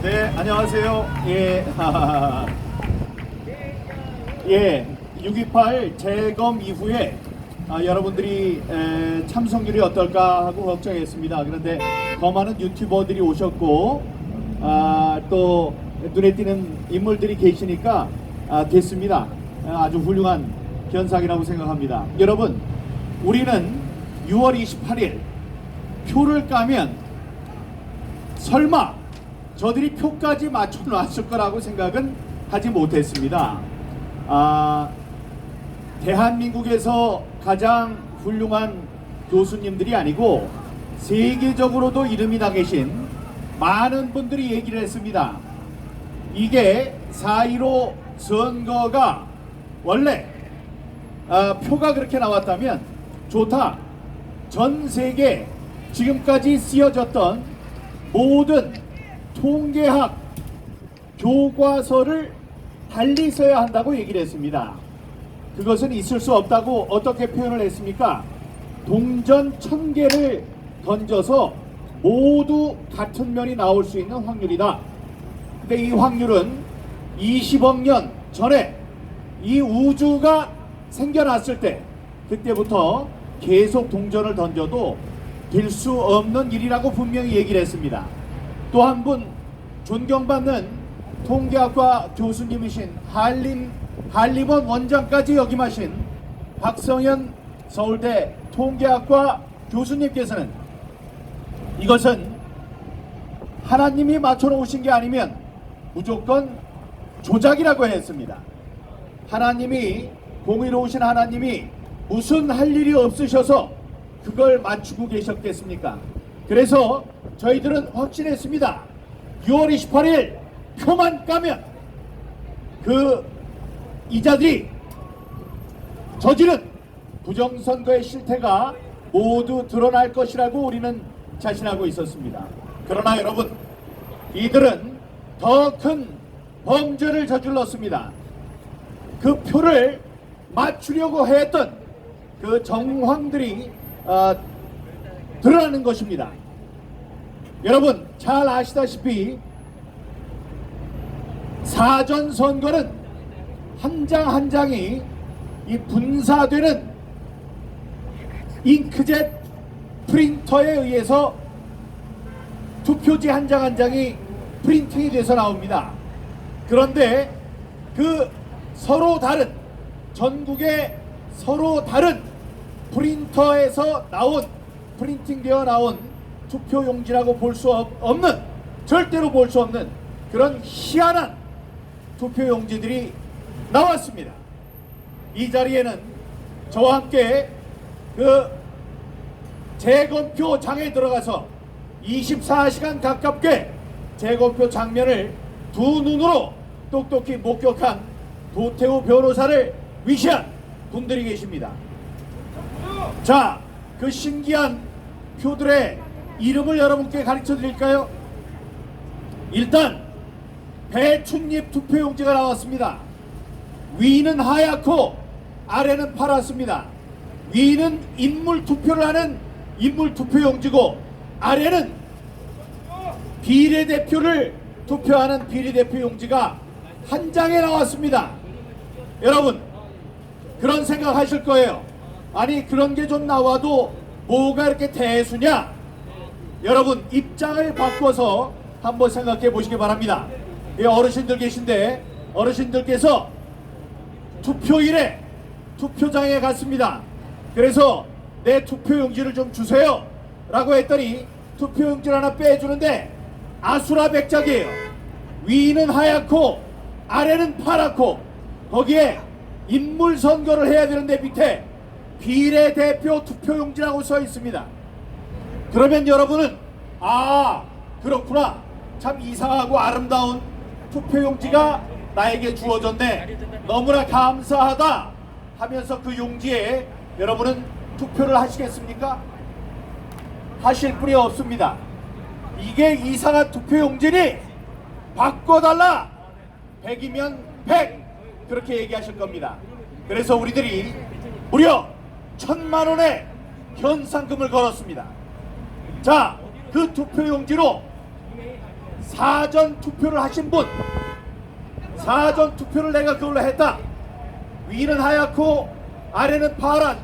네, 안녕하세요. 예, 예, 6.28 재검 이후에 여러분들이 참석률이 어떨까 하고 걱정했습니다. 그런데 더 많은 유튜버들이 오셨고 또 눈에 띄는 인물들이 계시니까 됐습니다. 아주 훌륭한 현상이라고 생각합니다. 여러분, 우리는 6월 28일 표를 까면 설마 저들이 표까지 맞춰놨을 거라고 생각은 하지 못했습니다. 대한민국에서 가장 훌륭한 교수님들이 아니고 세계적으로도 이름이 나 계신 많은 분들이 얘기를 했습니다. 이게 4.15 선거가 원래 표가 그렇게 나왔다면 좋다. 전 세계 지금까지 쓰여졌던 모든 통계학 교과서를 달리 써야 한다고 얘기를 했습니다. 그것은 있을 수 없다고 어떻게 표현을 했습니까? 동전 1000개를 던져서 모두 같은 면이 나올 수 있는 확률이다. 근데 이 확률은 20억 년 전에 이 우주가 생겨났을 때 그때부터 계속 동전을 던져도 될 수 없는 일이라고 분명히 얘기를 했습니다. 또 한 분 존경받는 통계학과 교수님이신 한림원 원장까지 역임하신 박성현 서울대 통계학과 교수님께서는 이것은 하나님이 맞춰놓으신 게 아니면 무조건 조작이라고 했습니다. 하나님이 공의로우신 하나님이 무슨 할 일이 없으셔서 그걸 맞추고 계셨겠습니까? 그래서 저희들은 확신했습니다. 6월 28일 표만 까면 이자들이 저지른 부정선거의 실태가 모두 드러날 것이라고 우리는 자신하고 있었습니다. 그러나 여러분, 이들은 더 큰 범죄를 저질렀습니다. 그 표를 맞추려고 했던 그 정황들이 드러나는 것입니다. 여러분 잘 아시다시피 사전선거는 한 장 한 장이 이 분사되는 잉크젯 프린터에 의해서 투표지 한 장 한 장이 프린팅이 돼서 나옵니다. 그런데 그 서로 다른 전국의 서로 다른 프린터에서 나온 프린팅되어 나온 투표용지라고 볼 수 없는, 절대로 볼 수 없는 그런 희한한 투표용지들이 나왔습니다. 이 자리에는 저와 함께 그 재검표장에 들어가서 24시간 가깝게 재검표 장면을 두 눈으로 똑똑히 목격한 도태우 변호사를 위시한 분들이 계십니다. 자, 그 신기한 표들의 이름을 여러분께 가르쳐 드릴까요? 일단 배춧잎 투표용지가 나왔습니다. 위는 하얗고 아래는 파랗습니다. 위는 인물 투표를 하는 인물 투표용지고 아래는 비례대표를 투표하는 비례대표용지가 한 장에 나왔습니다. 여러분, 그런 생각 하실 거예요. 아니, 그런 게 좀 나와도 뭐가 이렇게 대수냐? 여러분, 입장을 바꿔서 한번 생각해 보시기 바랍니다. 어르신들 계신데 어르신들께서 투표일에 투표장에 갔습니다. 그래서 내 투표용지를 좀 주세요 라고 했더니 투표용지를 하나 빼주는데 아수라백작이에요. 위는 하얗고 아래는 파랗고 거기에 인물 선거를 해야 되는데 밑에 비례대표 투표용지라고 써 있습니다. 그러면 여러분은 그렇구나, 참 이상하고 아름다운 투표용지가 나에게 주어졌네, 너무나 감사하다 하면서 그 용지에 여러분은 투표를 하시겠습니까? 하실 분이 없습니다. 이게 이상한 투표용지니 바꿔달라, 100이면 100 그렇게 얘기하실 겁니다. 그래서 우리들이 무려 1000만 원의 현상금을 걸었습니다. 자, 그 투표용지로 사전 투표를 하신 분, 사전 투표를 내가 그걸로 했다, 위는 하얗고 아래는 파란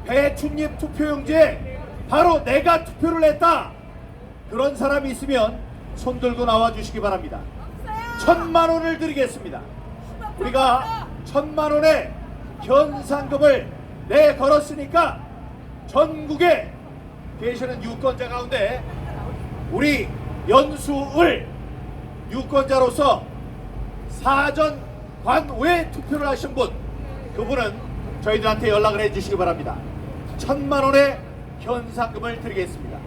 배춧잎 투표용지에 바로 내가 투표를 했다, 그런 사람이 있으면 손 들고 나와 주시기 바랍니다. 1,000만 원을 드리겠습니다. 우리가 1,000만 원의 현상금을 내걸었으니까 전국에 계시는 유권자 가운데 우리 연수을 유권자로서 사전 관외 투표를 하신 분, 그분은 저희들한테 연락을 해주시기 바랍니다. 1,000만 원의 현상금을 드리겠습니다.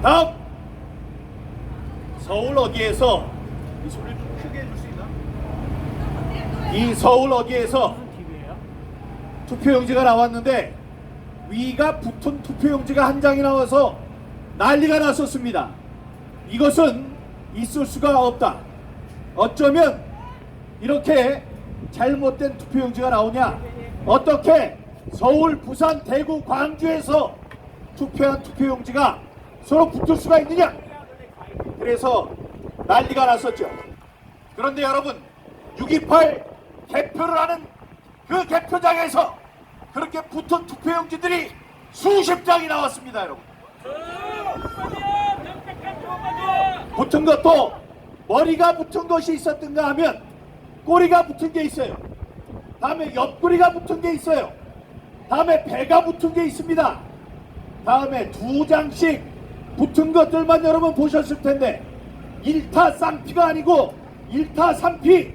다음, 서울 어디에서, 이 소리를 좀 크게 해줄 수 있나? 이 서울 어디에서 투표용지가 나왔는데 위가 붙은 투표용지가 한 장이 나와서 난리가 났었습니다. 이것은 있을 수가 없다. 어쩌면 이렇게 잘못된 투표용지가 나오냐, 어떻게 서울, 부산, 대구, 광주에서 투표한 투표용지가 서로 붙을 수가 있느냐, 그래서 난리가 났었죠. 그런데 여러분, 6.28 개표를 하는 그 개표장에서 그렇게 붙은 투표용지들이 수십 장이 나왔습니다. 여러분, 붙은 것도 머리가 붙은 것이 있었던가 하면 꼬리가 붙은 게 있어요. 다음에 옆구리가 붙은 게 있어요. 다음에 배가 붙은 게 있습니다. 다음에 2장씩 붙은 것들만 여러분 보셨을 텐데 1타 쌍피가 아니고 1타 3피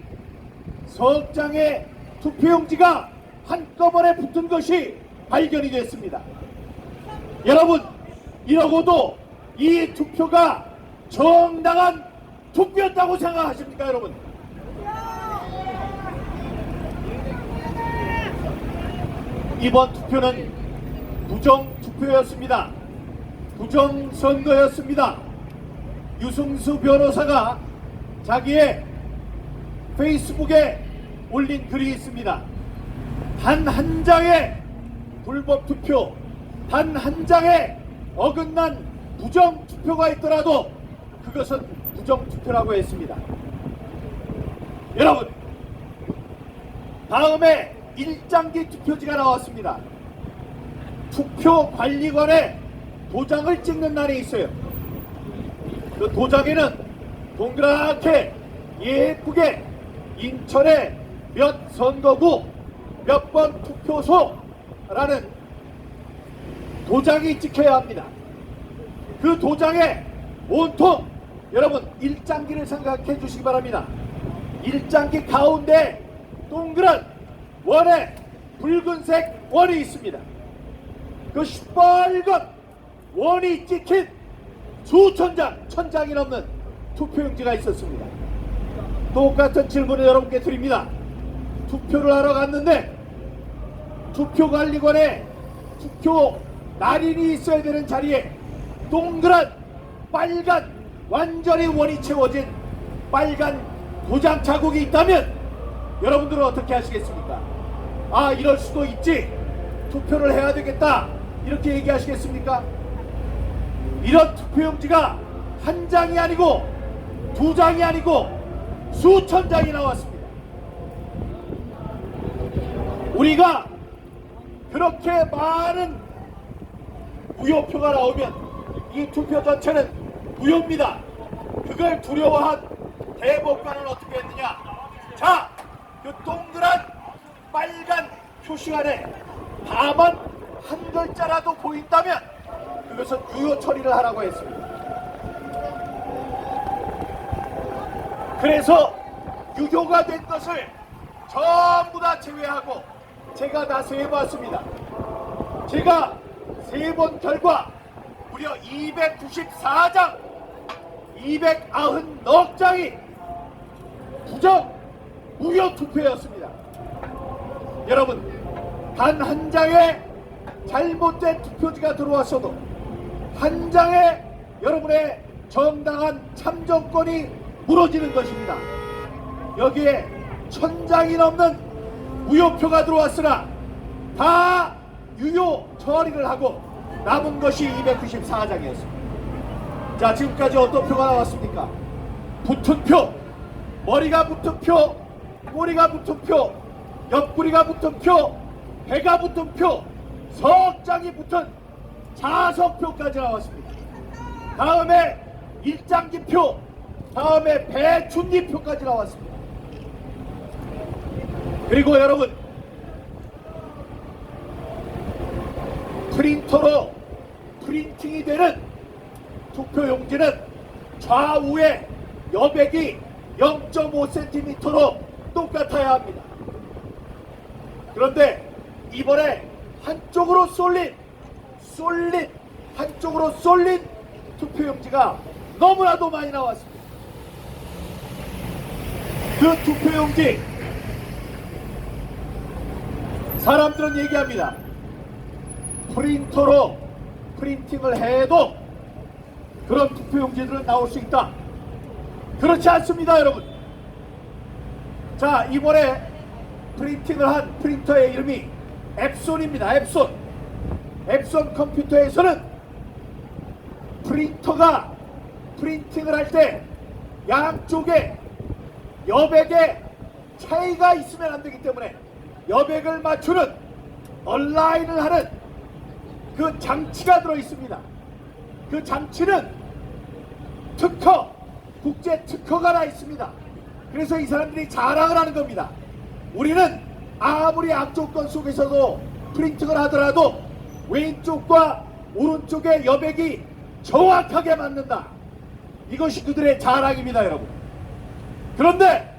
석 장의 투표용지가 한꺼번에 붙은 것이 발견이 됐습니다. 여러분, 이러고도 이 투표가 정당한 투표였다고 생각하십니까, 여러분? 이번 투표는 부정투표였습니다. 부정선거였습니다. 유승수 변호사가 자기의 페이스북에 올린 글이 있습니다. 단 한 장의 불법 투표, 단 한 장의 어긋난 부정 투표가 있더라도 그것은 부정 투표라고 했습니다. 여러분, 다음에 일장기 투표지가 나왔습니다. 투표관리관에 도장을 찍는 날이 있어요. 그 도장에는 동그랗게 예쁘게 인천의 몇 선거구 몇 번 투표소라는 도장이 찍혀야 합니다. 그 도장에 온통 여러분 일장기를 생각해 주시기 바랍니다. 일장기 가운데 동그란 원에 붉은색 원이 있습니다. 그 시뻘건 원이 찍힌 수천 장, 1,000장이 넘는 투표용지가 있었습니다. 똑같은 질문을 여러분께 드립니다. 투표를 하러 갔는데 투표관리관에 투표 날인이 있어야 되는 자리에 동그란 빨간 완전히 원이 채워진 빨간 도장 자국이 있다면 여러분들은 어떻게 하시겠습니까? 아, 이럴 수도 있지, 투표를 해야 되겠다, 이렇게 얘기하시겠습니까? 이런 투표용지가 한 장이 아니고 두 장이 아니고 수천 장이 나왔습니다. 우리가 그렇게 많은 무효표가 나오면 이 투표 전체는 무효입니다. 그걸 두려워한 대법관은 어떻게 했느냐? 자, 그 동그란 빨간 표시 안에 다만 한 글자라도 보인다면 그것은 유효 처리를 하라고 했습니다. 그래서 유효가 된 것을 전부 다 제외하고 제가 다 세어봤습니다. 제가 세본 결과 무려 294장, 299장이 부정 무효 투표였습니다. 여러분, 단 한 장의 잘못된 투표지가 들어왔어도 한 장의 여러분의 정당한 참정권이 무너지는 것입니다. 여기에 1,000장이 넘는 무효표가 들어왔으나 다 유효 처리를 하고 남은 것이 294장이었습니다. 자, 지금까지 어떤 표가 나왔습니까? 붙은 표, 머리가 붙은 표, 꼬리가 붙은 표, 옆구리가 붙은 표, 배가 붙은 표, 석장이 붙은 자석표까지 나왔습니다. 다음에 일장기표, 다음에 배준리표까지 나왔습니다. 그리고 여러분, 프린터로 프린팅이 되는 투표용지는 좌우에 여백이 0.5cm로 똑같아야 합니다. 그런데 이번에 한쪽으로 쏠린 투표용지가 너무나도 많이 나왔습니다. 그 투표용지, 사람들은 얘기합니다. 프린터로 프린팅을 해도 그런 투표용지들은 나올 수 있다. 그렇지 않습니다, 여러분. 자, 이번에 프린팅을 한 프린터의 이름이 앱손입니다. 앱손 컴퓨터에서는 프린터가 프린팅을 할 때 양쪽에 여백에 차이가 있으면 안 되기 때문에 여백을 맞추는 얼라인을 하는 그 장치가 들어 있습니다. 그 장치는 국제 특허가 나 있습니다. 그래서 이 사람들이 자랑을 하는 겁니다. 우리는 아무리 악조건 속에서도 프린팅을 하더라도 왼쪽과 오른쪽의 여백이 정확하게 맞는다. 이것이 그들의 자랑입니다, 여러분. 그런데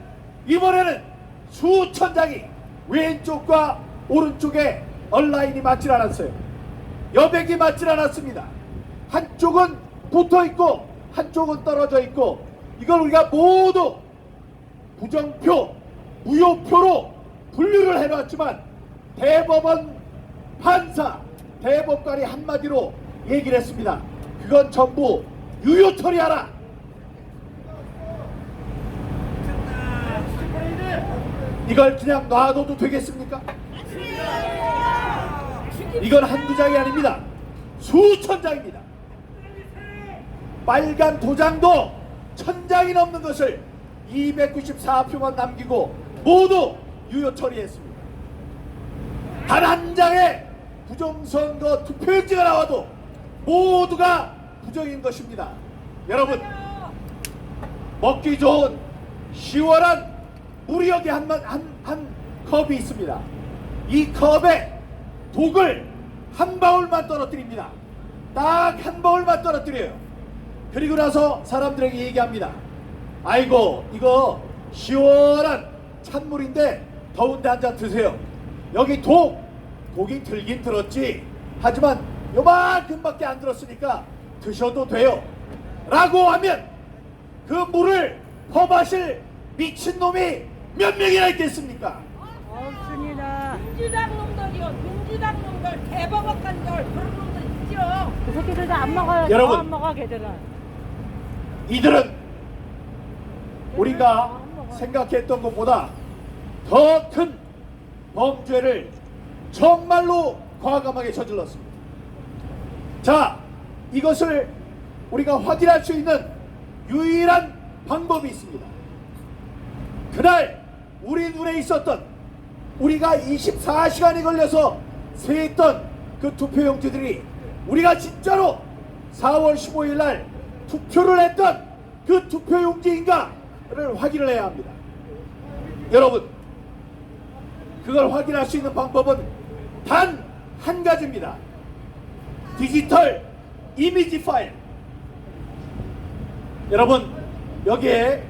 이번에는 수천 장이 왼쪽과 오른쪽에 얼라인이 맞질 않았어요. 여백이 맞질 않았습니다. 한쪽은 붙어 있고 한쪽은 떨어져 있고, 이걸 우리가 모두 부정표, 무효표로 분류를 해놨지만 대법원 판사, 대법관이 한마디로 얘기를 했습니다. 그건 전부 유효 처리하라. 이걸 그냥 놔둬도 되겠습니까? 이건 한두 장이 아닙니다. 수천 장입니다. 빨간 도장도 1000장이 넘는 것을 294표만 남기고 모두 유효 처리했습니다. 단 한 장의 부정선거 투표용지가 나와도 모두가 부정인 것입니다. 여러분, 먹기 좋은 시원한 물이 여기 한 컵이 있습니다. 이 컵에 독을 한 방울만 떨어뜨립니다. 딱 한 방울만 떨어뜨려요. 그리고 나서 사람들에게 얘기합니다. 아이고, 이거 시원한 찬물인데 더운데 한 잔 드세요. 여기 독이 들긴 들었지, 하지만 요만큼밖에 안 들었으니까 드셔도 돼요 라고 하면 그 물을 퍼마실 미친놈이 몇 명이나 있겠습니까? 없습니다. 민주당 놈들이요. 민주당 놈들, 대법원관들 그런 놈들 있죠. 그 새끼들도 안 먹어요. 여러분, 안 먹어, 걔들은. 이들은 우리가 생각했던 것보다 더 큰 범죄를 정말로 과감하게 저질렀습니다. 자, 이것을 우리가 확인할 수 있는 유일한 방법이 있습니다. 그날 우리 눈에 있었던, 우리가 24시간이 걸려서 세했던 그 투표용지들이 우리가 진짜로 4월 15일 날 투표를 했던 그 투표용지인가를 확인을 해야 합니다. 여러분, 그걸 확인할 수 있는 방법은 단 한 가지입니다. 디지털 이미지 파일. 여러분, 여기에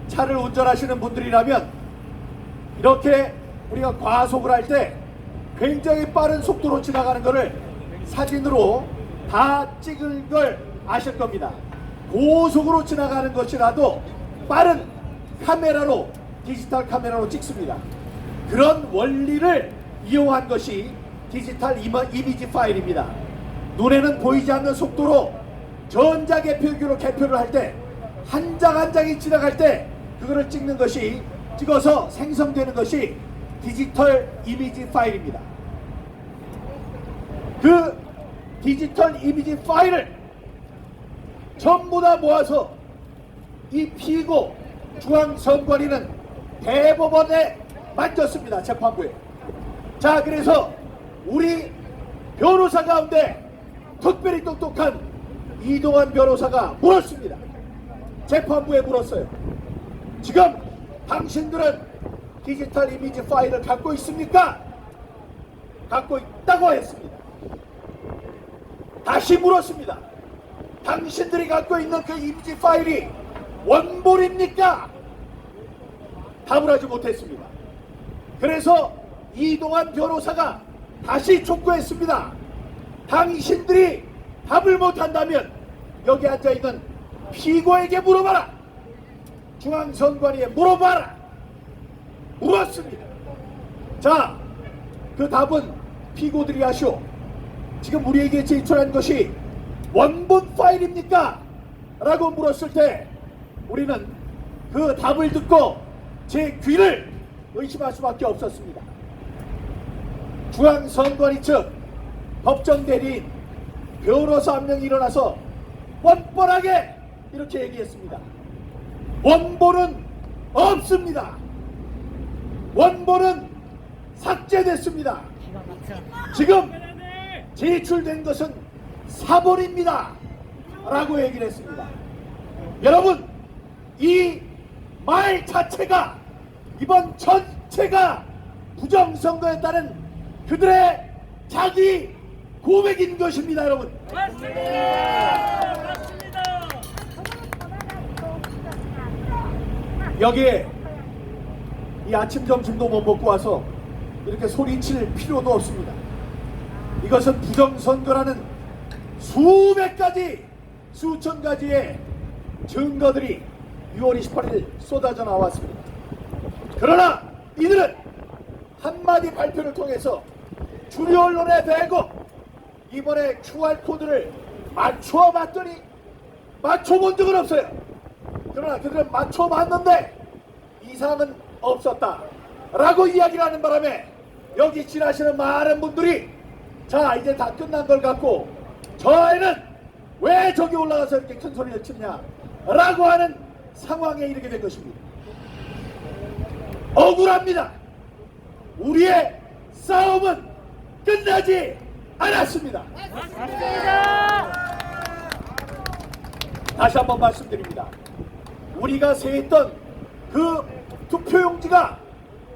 차를 운전하시는 분들이라면 이렇게 우리가 과속을 할 때 굉장히 빠른 속도로 지나가는 것을 사진으로 다 찍을 걸 아실 겁니다. 고속으로 지나가는 것이라도 빠른 카메라로, 디지털 카메라로 찍습니다. 그런 원리를 이용한 것이 디지털 이미지 파일입니다. 눈에는 보이지 않는 속도로 전자개표기로 개표를 할 때 한 장 한 장이 지나갈 때 그거를 찍는 것이, 찍어서 생성되는 것이 디지털 이미지 파일입니다. 그 디지털 이미지 파일을 전부 다 모아서 이 피고 중앙선관위는 대법원에 맡겼습니다. 재판부에. 자, 그래서 우리 변호사 가운데 특별히 똑똑한 이동환 변호사가 물었습니다. 재판부에 물었어요. 지금 당신들은 디지털 이미지 파일을 갖고 있습니까? 갖고 있다고 했습니다. 다시 물었습니다. 당신들이 갖고 있는 그 이미지 파일이 원본입니까? 답을 하지 못했습니다. 그래서 이동환 변호사가 다시 촉구했습니다. 당신들이 답을 못한다면 여기 앉아있는 피고에게 물어봐라. 중앙선관위에 물어봐라. 물었습니다. 자, 그 답은 피고들이 하시오. 지금 우리에게 제출한 것이 원본 파일입니까? 라고 물었을 때 우리는 그 답을 듣고 제 귀를 의심할 수밖에 없었습니다. 중앙선관위 측 법정 대리인 변호사 한 명이 일어나서 뻔뻔하게 이렇게 얘기했습니다. 원본은 없습니다. 원본은 삭제됐습니다. 지금 제출된 것은 사본입니다. 라고 얘기를 했습니다. 여러분, 이 말 자체가 이번 전체가 부정선거였다는 그들의 자기 고백인 것입니다. 여러분, 맞습니다. 맞습니다. 여기에 이 아침 점심도 못 먹고 와서 이렇게 소리칠 필요도 없습니다. 이것은 부정선거라는 수백 가지 수천 가지의 증거들이 6월 28일 쏟아져 나왔습니다. 그러나 이들은 한마디 발표를 통해서 주류 언론에 대고 이번에 QR코드를 맞춰 봤더니 맞춰본 적은 없어요. 그러나 그들은 맞춰봤는데 이상은 없었다 라고 이야기를 하는 바람에 여기 지나시는 많은 분들이 자, 이제 다 끝난 걸 갖고 저 아이는 왜 저기 올라가서 이렇게 큰 소리를 치느냐 라고 하는 상황에 이르게 된 것입니다. 억울합니다. 우리의 싸움은 끝나지 않았습니다. 다시 한번 말씀드립니다. 우리가 세했던 그 투표용지가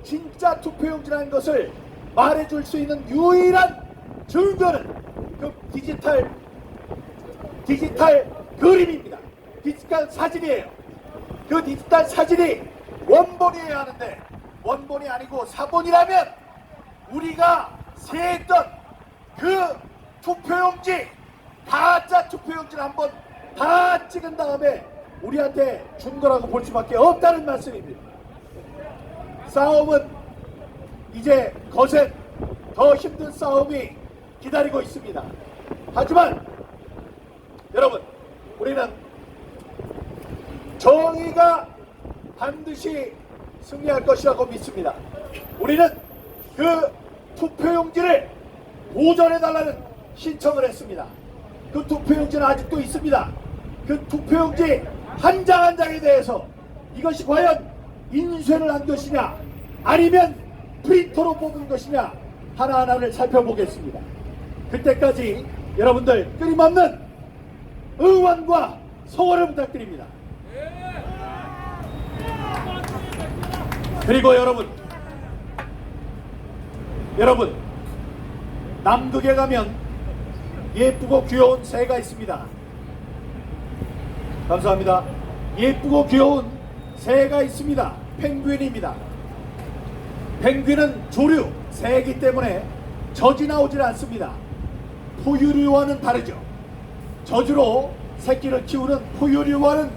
진짜 투표용지라는 것을 말해줄 수 있는 유일한 증거는 그 디지털 그림입니다. 디지털 사진이에요. 그 디지털 사진이 원본이어야 하는데 원본이 아니고 사본이라면 우리가 세했던 그 투표용지, 가짜 투표용지를 한번 다 찍은 다음에 우리한테 준 거라고 볼 수밖에 없다는 말씀입니다. 싸움은 이제 거센 더 힘든 싸움이 기다리고 있습니다. 하지만 여러분, 우리는 정의가 반드시 승리할 것이라고 믿습니다. 우리는 그 투표용지를 보존해달라는 신청을 했습니다. 그 투표용지는 아직도 있습니다. 그 투표용지 한 장 한 장에 대해서 이것이 과연 인쇄를 한 것이냐 아니면 프린터로 뽑은 것이냐 하나하나를 살펴보겠습니다. 그때까지 여러분들 끊임없는 응원과 성원을 부탁드립니다. 그리고 여러분 남극에 가면 예쁘고 귀여운 새가 있습니다. 감사합니다. 예쁘고 귀여운 새가 있습니다. 펭귄입니다. 펭귄은 조류 새이기 때문에 젖이 나오질 않습니다. 포유류와는 다르죠. 젖으로 새끼를 키우는 포유류와는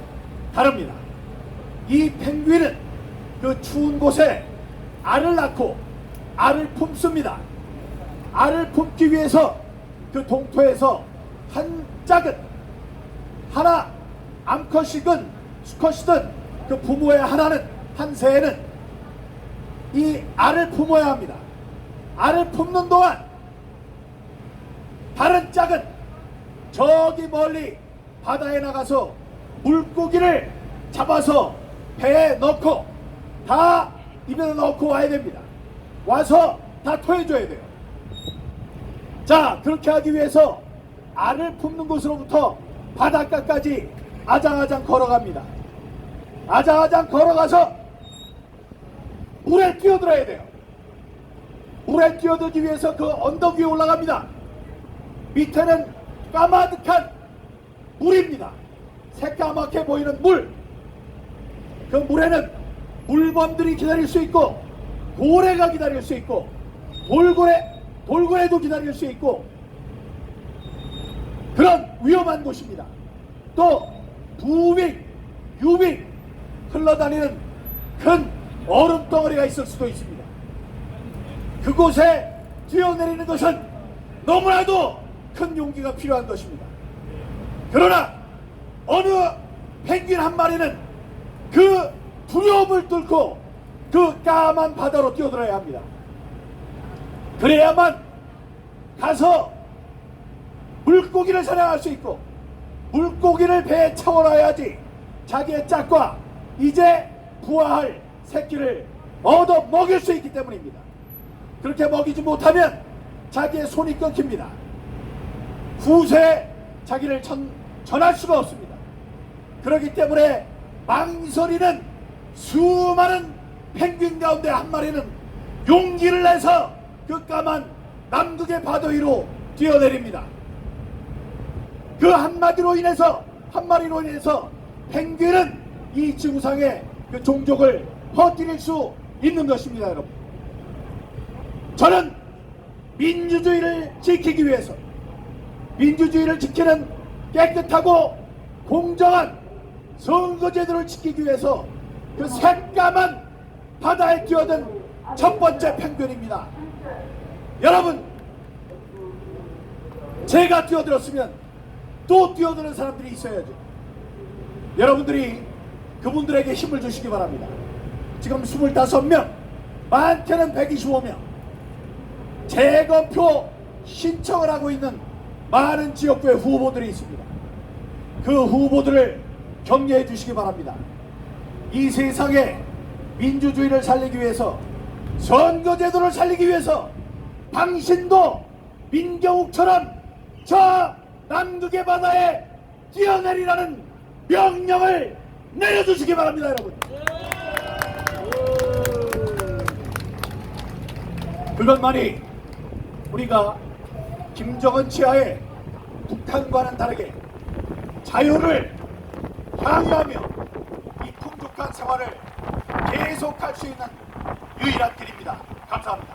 다릅니다. 이 펭귄은 그 추운 곳에 알을 낳고 알을 품습니다. 알을 품기 위해서 그 동토에서 한 짝은 하나 암컷이든 수컷이든 그 부모의 하나는 한 새는 이 알을 품어야 합니다. 알을 품는 동안 다른 짝은 저기 멀리 바다에 나가서 물고기를 잡아서 배에 넣고 다 입에 넣고 와야 됩니다. 와서 다 토해줘야 돼요. 자, 그렇게 하기 위해서 알을 품는 곳으로부터 바닷가까지 아장아장 걸어갑니다. 아장아장 걸어가서 물에 뛰어들어야 돼요. 물에 뛰어들기 위해서 그 언덕 위에 올라갑니다. 밑에는 까마득한 물입니다. 새까맣게 보이는 물. 그 물에는 물범들이 기다릴 수 있고 고래가 기다릴 수 있고 돌고래도 기다릴 수 있고 그런 위험한 곳입니다. 또 부빙, 유빙 흘러다니는 큰 얼음 덩어리가 있을 수도 있습니다. 그곳에 뛰어내리는 것은 너무나도 큰 용기가 필요한 것입니다. 그러나 어느 펭귄 한 마리는 그 두려움을 뚫고 그 까만 바다로 뛰어들어야 합니다. 그래야만 가서 물고기를 사냥할 수 있고 물고기를 배에 채워놔야지 자기의 짝과 이제 부화할 새끼를 얻어 먹일 수 있기 때문입니다. 그렇게 먹이지 못하면 자기의 손이 끊깁니다. 후세에 자기를 전할 수가 없습니다. 그렇기 때문에 망설이는 수많은 펭귄 가운데 한 마리는 용기를 내서 그 까만 남극의 바다 위로 뛰어내립니다. 그 한마디로 인해서 펭귄은 이 지구상의 그 종족을 퍼뜨릴 수 있는 것입니다. 여러분, 저는 민주주의를 지키기 위해서 민주주의를 지키는 깨끗하고 공정한 선거제도를 지키기 위해서 그 새까만 바다에 뛰어든 첫 번째 펭귄입니다. 여러분, 제가 뛰어들었으면 또 뛰어드는 사람들이 있어야죠. 여러분들이 그분들에게 힘을 주시기 바랍니다. 지금 25명, 많게는 125명 재검표 신청을 하고 있는 많은 지역구의 후보들이 있습니다. 그 후보들을 격려해 주시기 바랍니다. 이 세상에 민주주의를 살리기 위해서, 선거제도를 살리기 위해서 당신도 민경욱처럼 저 남극의 바다에 뛰어내리라는 명령을 내려주시기 바랍니다. 여러분, 그것만이 우리가 김정은 치하의 북한과는 다르게 자유를 향유하며 이 풍족한 생활을 계속할 수 있는 유일한 길입니다. 감사합니다.